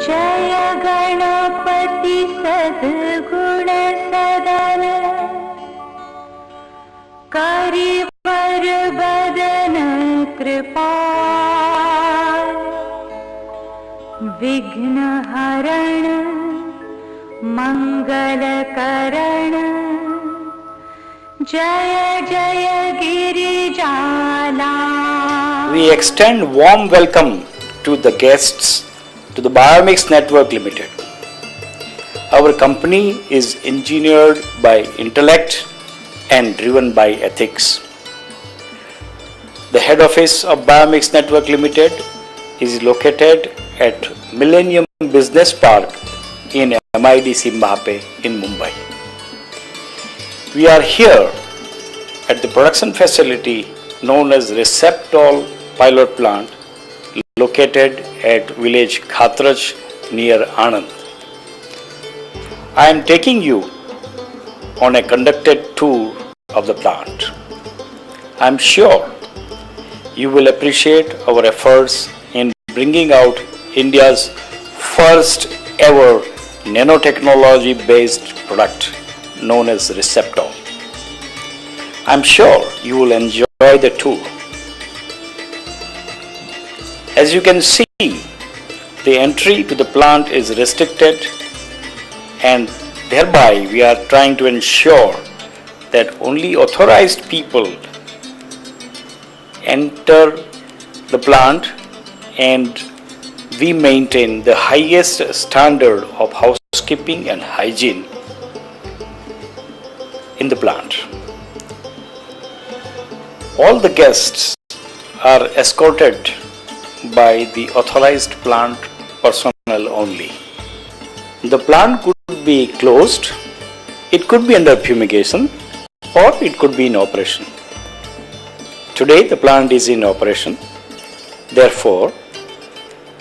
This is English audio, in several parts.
जय गणपति सद्गुण सदन करिवर बदन कृपाल विघ्न हरण मंगल करण जय जय गिरिजाला. We extend warm welcome to the guests to the Biomix Network Limited. Our company is engineered by intellect and driven by ethics. The head office of Biomix Network Limited is located at Millennium Business Park in MIDC Mahape in Mumbai. We are here at the production facility known as Receptol Pilot Plant located at village Khatraj near Anand. I am taking you on a conducted tour of the plant. I am sure you will appreciate our efforts in bringing out India's first ever nanotechnology based product known as Receptol. I am sure you will enjoy the tour. As you can see, the entry to the plant is restricted, and thereby we are trying to ensure that only authorized people enter the plant, and we maintain the highest standard of housekeeping and hygiene in the plant. All the guests are escorted by the authorized plant personnel only. The plant could be closed, it could be under fumigation, or it could be in operation. Today the plant is in operation. Therefore,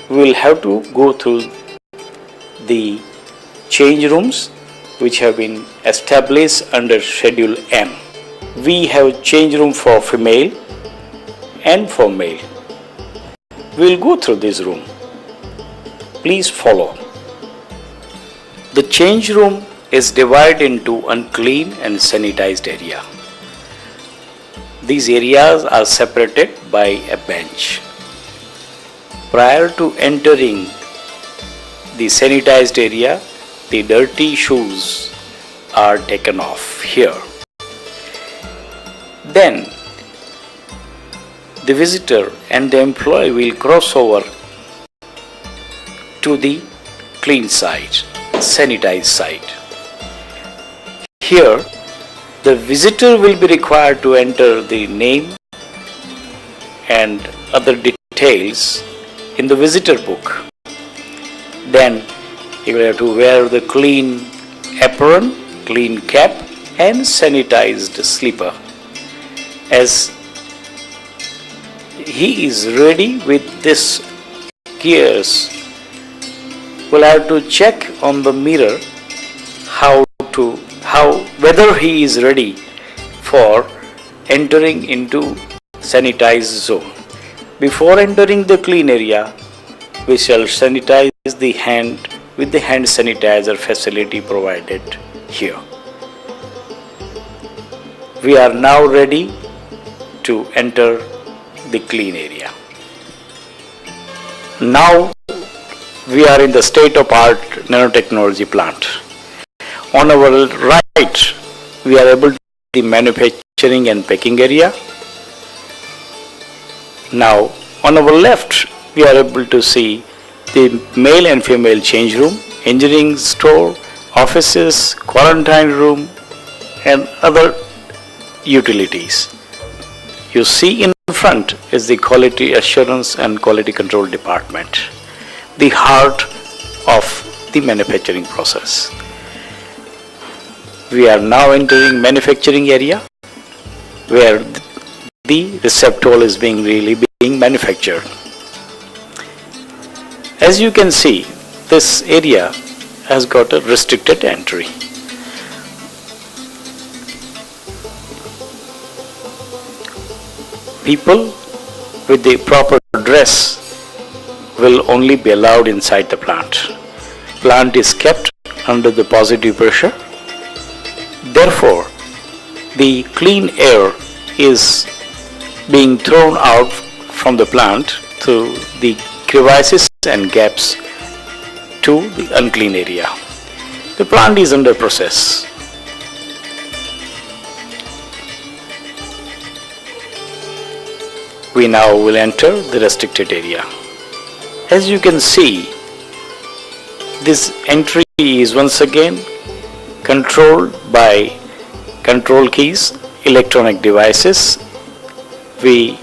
we will have to go through the change rooms which have been established under Schedule M. We have change room for female and for male. We will go through this room. Please follow. The change room is divided into unclean and sanitized area. These areas are separated by a bench. Prior to entering the sanitized area, the dirty shoes are taken off here. Then the visitor and the employee will cross over to the clean side, sanitized side. Here, the visitor will be required to enter the name and other details in the visitor book. Then he will have to wear the clean apron, clean cap and sanitized slipper. As he is ready with this gears, we'll have to check on the mirror whether he is ready for entering into sanitized zone. Before entering the clean area, we shall sanitize the hand with the hand sanitizer facility provided here. We are now ready to enter the clean area. Now we are in the state-of-art nanotechnology plant. On our right, we are able to see the manufacturing and packing area. Now on our left, we are able to see the male and female change room, engineering store, offices, quarantine room and other utilities. You see in front is the quality assurance and quality control department, the heart of the manufacturing process. We are now entering manufacturing area where the Receptol is being manufactured. As you can see, this area has got a restricted entry. People with the proper dress will only be allowed inside the plant. Plant is kept under the positive pressure. Therefore, the clean air is being thrown out from the plant through the crevices and gaps to the unclean area. The plant is under process. We now will enter the restricted area. As you can see, this entry is once again controlled by control keys, electronic devices. We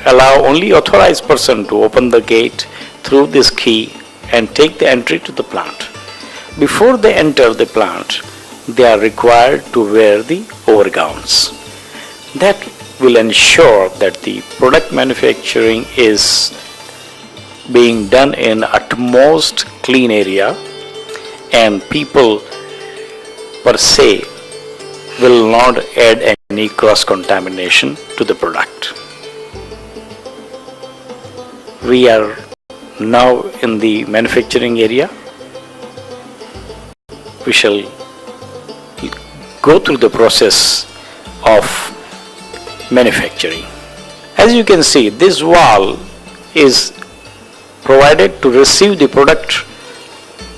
allow only authorized person to open the gate through this key and take the entry to the plant. Before they enter the plant, they are required to wear the overgowns. That will ensure that the product manufacturing is being done in utmost clean area, and people per se will not add any cross contamination to the product. We are now in the manufacturing area. We shall go through the process of manufacturing. As you can see, this valve is provided to receive the product,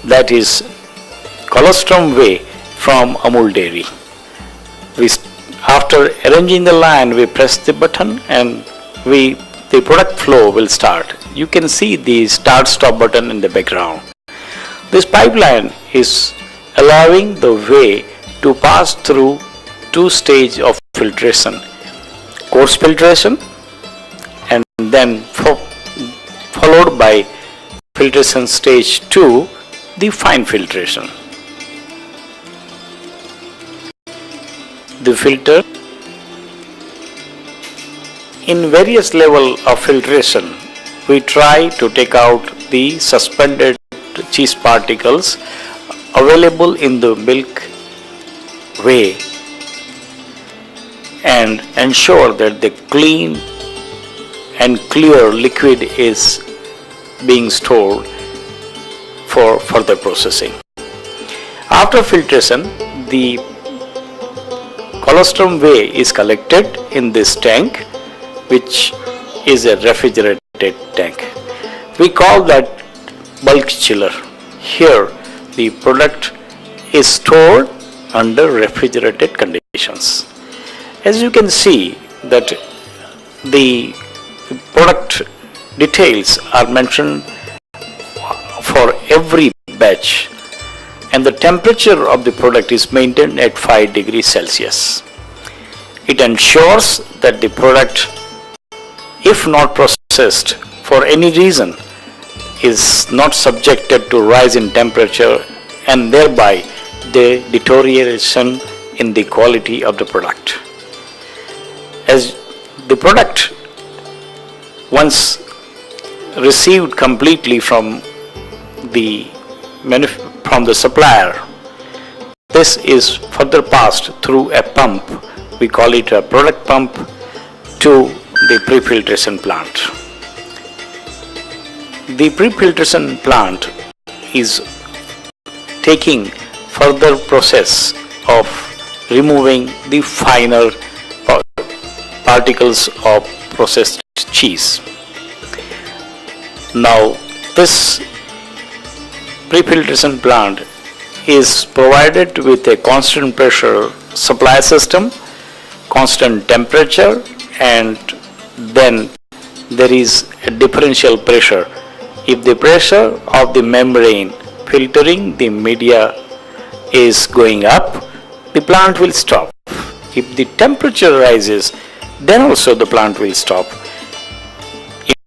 that is colostrum whey from Amul dairy. After arranging the line, we press the button and the product flow will start. You can see the start stop button in the background. This pipeline is allowing the whey to pass through two stages of filtration: coarse filtration and then followed by filtration stage 2, the fine filtration. The filter in various level of filtration, we try to take out the suspended cheese particles available in the milk whey and ensure that the clean and clear liquid is being stored for further processing. After filtration, the colostrum whey is collected in this tank, which is a refrigerated tank. We call that bulk chiller. Here the product is stored under refrigerated conditions. As you can see that the product details are mentioned for every batch, and the temperature of the product is maintained at 5 degrees Celsius. It ensures that the product, if not processed for any reason, is not subjected to rise in temperature and thereby the deterioration in the quality of the product. As the product, once received completely from the supplier, this is further passed through a pump. We call it a product pump to the pre-filtration plant. The pre-filtration plant is taking further process of removing the finer particles of processed cheese. Now, this pre-filtration plant is provided with a constant pressure supply system, constant temperature, and then there is a differential pressure. If the pressure of the membrane filtering the media is going up, the plant will stop. If the temperature rises, then also the plant will stop.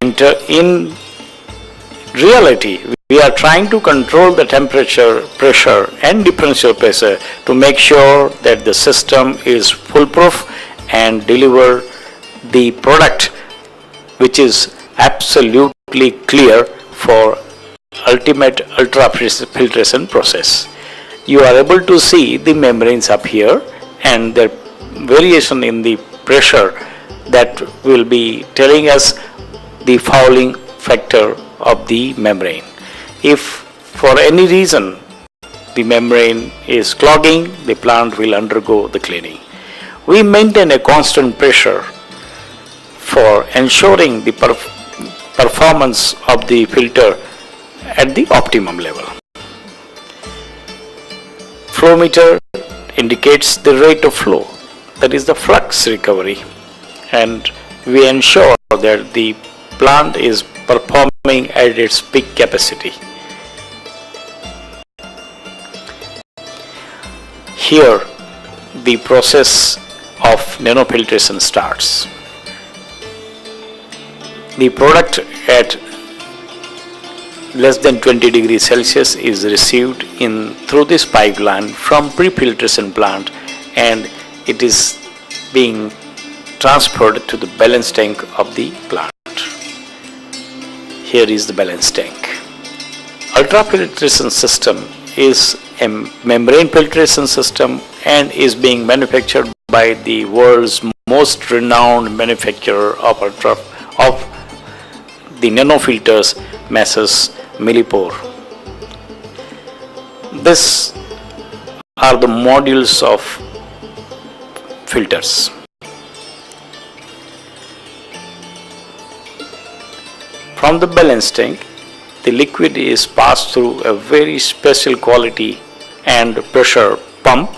In reality, we are trying to control the temperature, pressure and differential pressure to make sure that the system is foolproof and deliver the product which is absolutely clear for ultimate ultrafiltration process. You are able to see the membranes up here and their variation in the pressure that will be telling us the fouling factor of the membrane. If for any reason the membrane is clogging, the plant will undergo the cleaning. We maintain a constant pressure for ensuring the performance of the filter at the optimum level. Flow meter indicates the rate of flow, that is the flux recovery, and we ensure that the plant is performing at its peak capacity. Here the process of nanofiltration starts. The product at less than 20 degrees Celsius is received through this pipeline from pre-filtration plant, and it is being transferred to the balance tank of the plant. Here is the balance tank. Ultrafiltration system is a membrane filtration system and is being manufactured by the world's most renowned manufacturer of the nanofilters, Messrs. Millipore. These are the modules of filters. From the balance tank, the liquid is passed through a very special quality and pressure pump,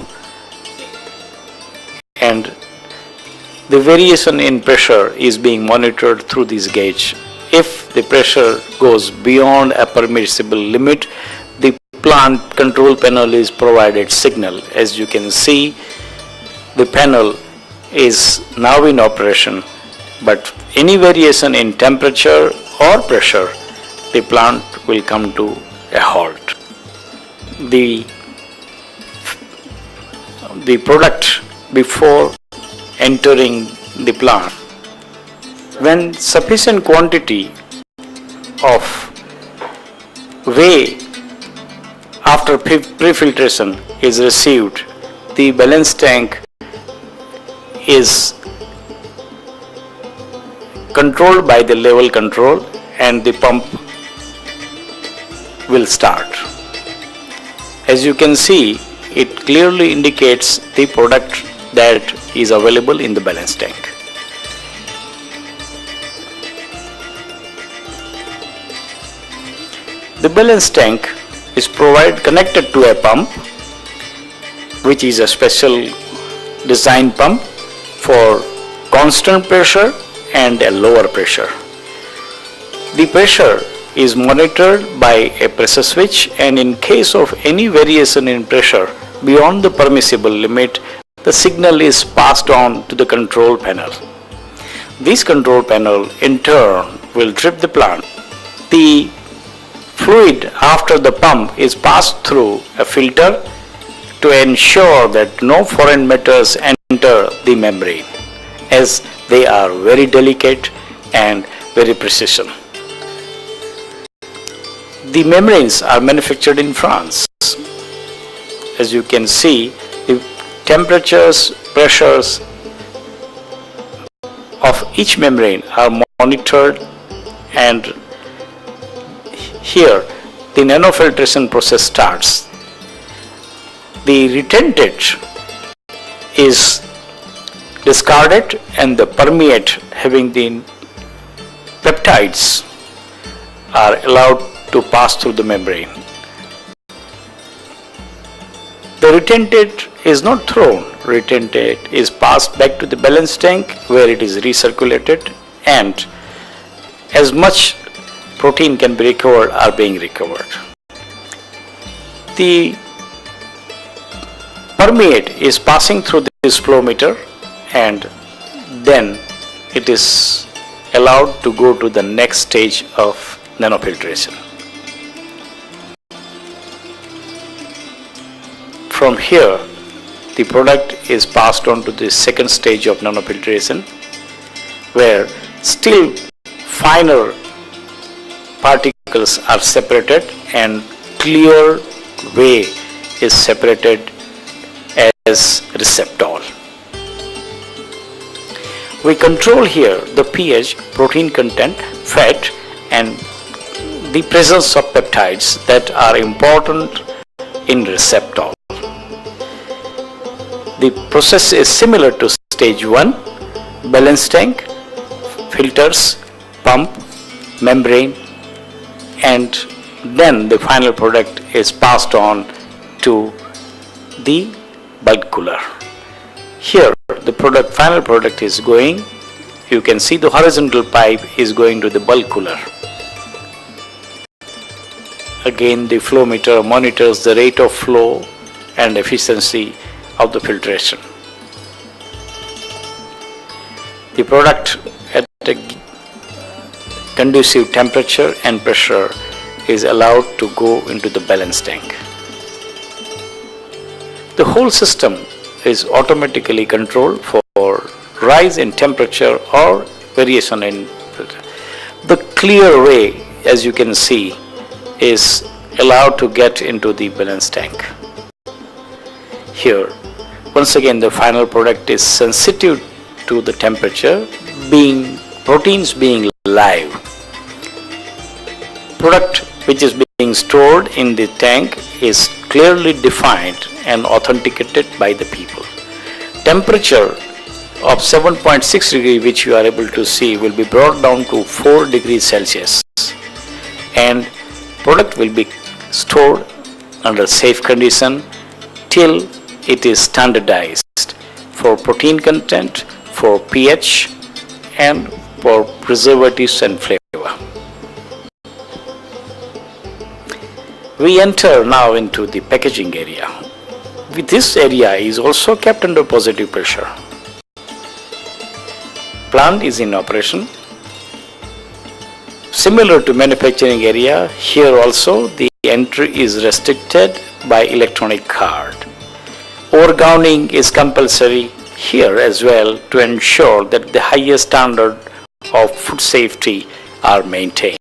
and the variation in pressure is being monitored through this gauge. If the pressure goes beyond a permissible limit, the plant control panel is provided signal. As you can see, the panel is now in operation, but any variation in temperature or pressure, the plant will come to a halt. The product before entering the plant, when sufficient quantity of whey after pre-filtration is received, the balance tank is controlled by the level control and the pump will start. As you can see, it clearly indicates the product that is available in the balance tank. The balance tank is connected to a pump, which is a special design pump for constant pressure and a lower pressure. The pressure is monitored by a pressure switch, and in case of any variation in pressure beyond the permissible limit, the signal is passed on to the control panel. This control panel in turn will trip the plant. The fluid after the pump is passed through a filter to ensure that no foreign matters enter the membrane, as they are very delicate and very precision. The membranes are manufactured in France. As you can see, the temperatures, pressures of each membrane are monitored, and here the nanofiltration process starts. The retentate is discarded and the permeate having the peptides are allowed to pass through the membrane. The retentate is not thrown. Retentate is passed back to the balance tank where it is recirculated, and as much protein can be recovered are being recovered. The permeate is passing through this flow meter, and then it is allowed to go to the next stage of nanofiltration. From here, the product is passed on to the second stage of nanofiltration, where still finer particles are separated and clear whey is separated as receptol. We control here the pH, protein content, fat, and the presence of peptides that are important in receptor. The process is similar to stage 1, balance tank, filters, pump, membrane, and then the final product is passed on to the bulk cooler. Here the final product is going, you can see the horizontal pipe is going to the bulk cooler. Again, the flow meter monitors the rate of flow and efficiency of the filtration. The product at a conducive temperature and pressure is allowed to go into the balance tank. The whole system is automatically controlled for rise in temperature or variation in pressure. The clear ray, as you can see, is allowed to get into the balance tank. Here, once again, the final product is sensitive to the temperature, proteins being live. Product which is being stored in the tank is clearly defined and authenticated by the people. Temperature of 7.6 degree, which you are able to see, will be brought down to 4 degrees Celsius, and product will be stored under safe condition till it is standardized for protein content, for pH, and for preservatives and flavor. We enter now into the packaging area. This area is also kept under positive pressure. Plant is in operation. Similar to manufacturing area, here also the entry is restricted by electronic card. Overgowning is compulsory here as well to ensure that the highest standard of food safety are maintained.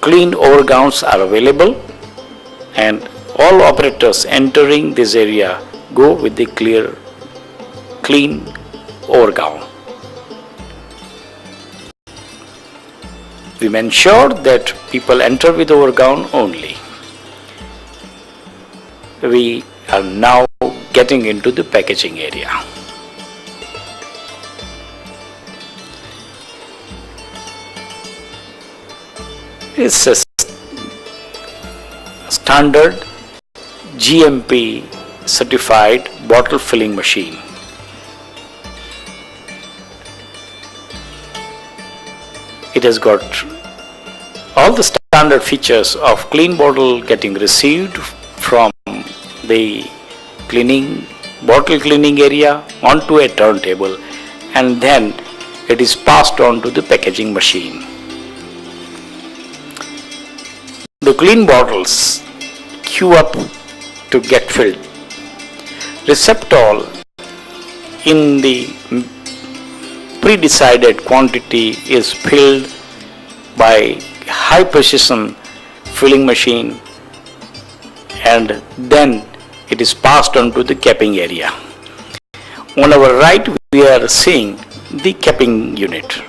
Clean overgowns are available, and all operators entering this area go with the clean overgown. We ensure that people enter with overgown only. We are now getting into the packaging area. It's a standard GMP certified bottle filling machine. It has got all the standard features of clean bottle getting received from the bottle cleaning area onto a turntable, and then it is passed on to the packaging machine. The clean bottles queue up to get filled. Receptor in the pre-decided quantity is filled by high precision filling machine, and then it is passed on to the capping area. On our right we are seeing the capping unit.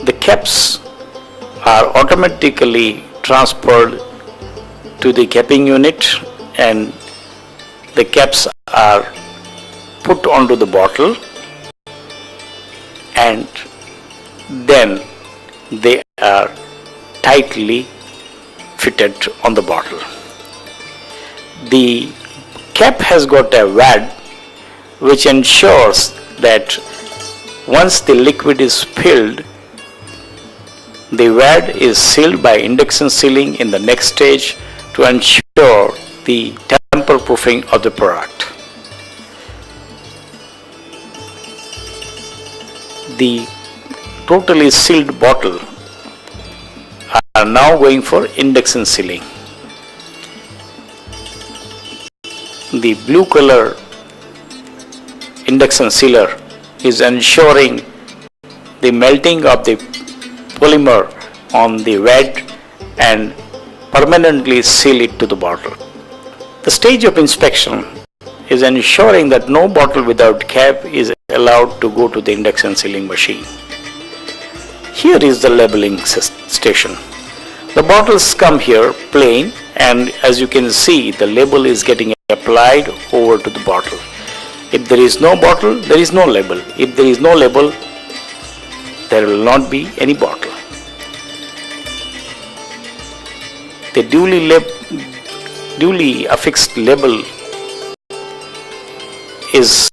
The caps are automatically transferred to the capping unit, and the caps are put onto the bottle, and then they are tightly fitted on the bottle. The cap has got a wad which ensures that once the liquid is filled, the wad is sealed by induction sealing in the next stage to ensure the tamper proofing of the product. The totally sealed bottle are now going for induction sealing. The blue color induction sealer is ensuring the melting of the polymer on the wad and permanently seal it to the bottle. The stage of inspection is ensuring that no bottle without cap is allowed to go to the induction sealing machine. Here is the labeling station. The bottles come here plain, and as you can see, the label is getting applied over to the bottle. If there is no bottle, there is no label. If there is no label, there will not be any bottle. The duly affixed label is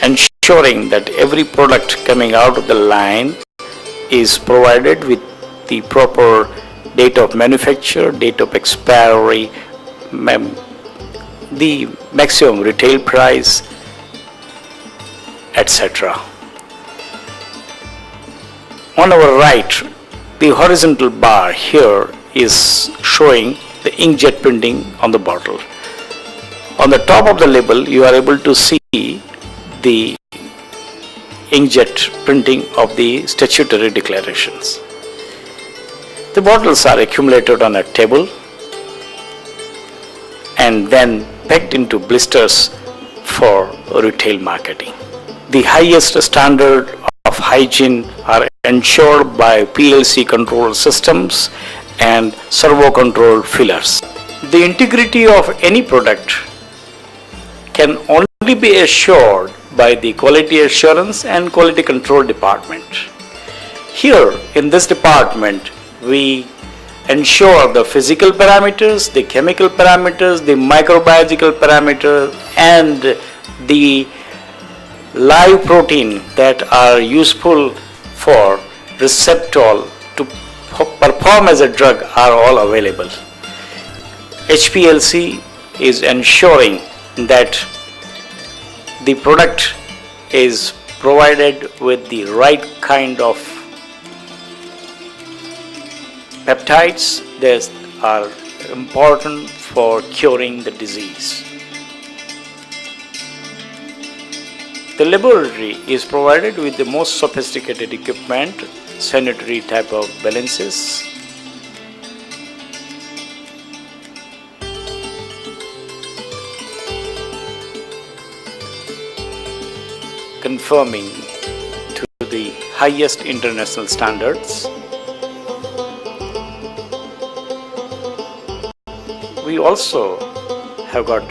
ensuring that every product coming out of the line is provided with the proper date of manufacture, date of expiry, the maximum retail price, etc. On our right, the horizontal bar here is showing the inkjet printing on the bottle. On the top of the label, you are able to see the inkjet printing of the statutory declarations. The bottles are accumulated on a table and then packed into blisters for retail marketing. The highest standard of hygiene are ensured by PLC control systems and servo control fillers. The integrity of any product can only be assured by the quality assurance and quality control department. Here in this department, we ensure the physical parameters, the chemical parameters, the microbiological parameters, and the live protein that are useful for receptor to perform as a drug are all available. HPLC is ensuring that the product is provided with the right kind of peptides that are important for curing the disease. The laboratory is provided with the most sophisticated equipment, sanitary type of balances, conforming to the highest international standards. We also have got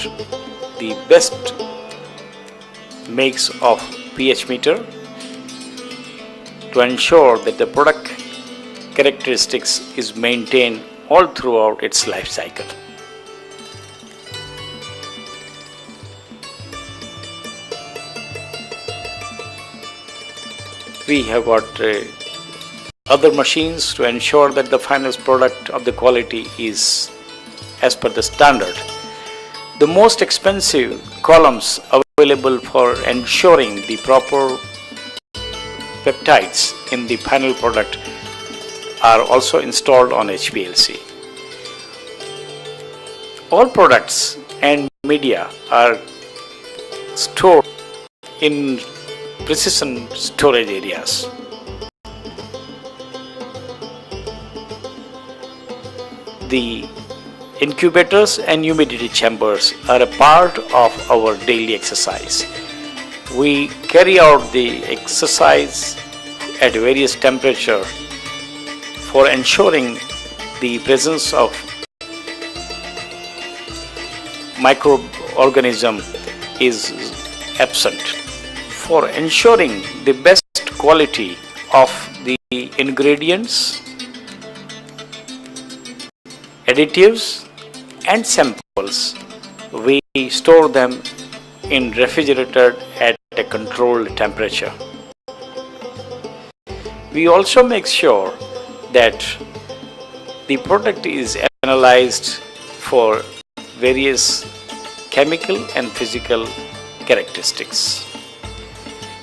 the best makes of pH meter to ensure that the product characteristics is maintained all throughout its life cycle. We have got other machines to ensure that the final product of the quality is as per the standard. The most expensive columns available for ensuring the proper peptides in the final product are also installed on HPLC. All products and media are stored in precision storage areas. The incubators and humidity chambers are a part of our daily exercise. We carry out the exercise at various temperatures for ensuring the presence of microorganism is absent. For ensuring the best quality of the ingredients, additives and samples, we store them in refrigerator at a controlled temperature. We also make sure that the product is analyzed for various chemical and physical characteristics.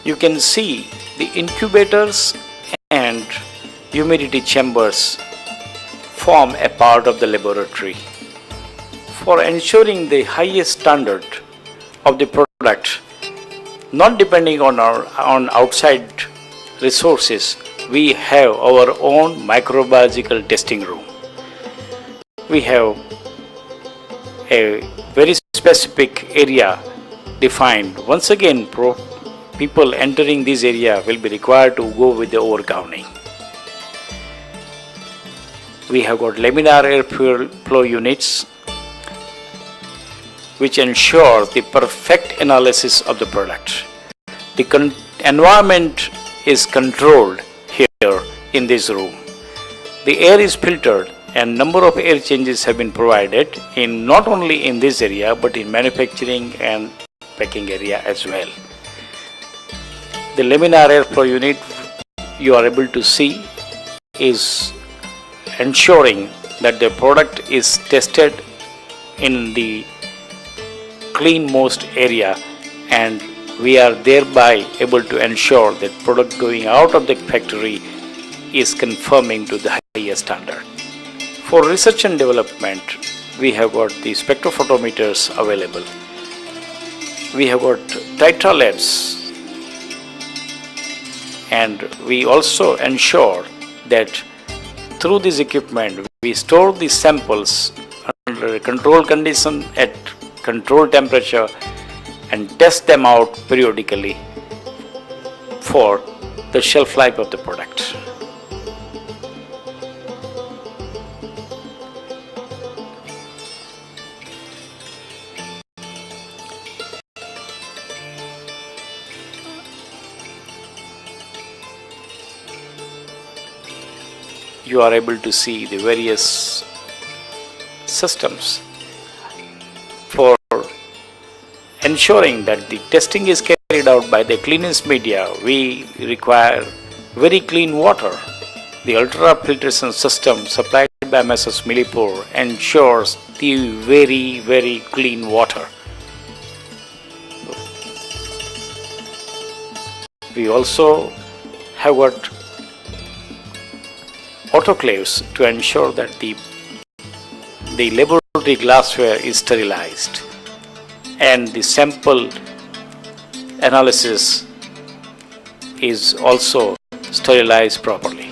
You can see the incubators and humidity chambers form a part of the laboratory. For ensuring the highest standard of the product, not depending on outside resources, we have our own microbiological testing room. We have a very specific area defined. Once again, people entering this area will be required to go with the overgowning. We have got laminar air flow units which ensure the perfect analysis of the product. The environment is controlled here in this room. The air is filtered and number of air changes have been provided in not only in this area but in manufacturing and packing area as well. The laminar air flow unit you are able to see is ensuring that the product is tested in the cleanmost area, and we are thereby able to ensure that product going out of the factory is conforming to the highest standard. For research and development, we have got the spectrophotometers available. We have got Tetra labs, and we also ensure that through this equipment we store the samples under a controlled condition at controlled temperature and test them out periodically for the shelf life of the product. You are able to see the various systems for ensuring that the testing is carried out by the cleanest media. We require very clean water. The ultra filtration system supplied by Messrs. Millipore ensures the very clean water. We also have got autoclaves to ensure that the laboratory glassware is sterilized and the sample analysis is also sterilized properly.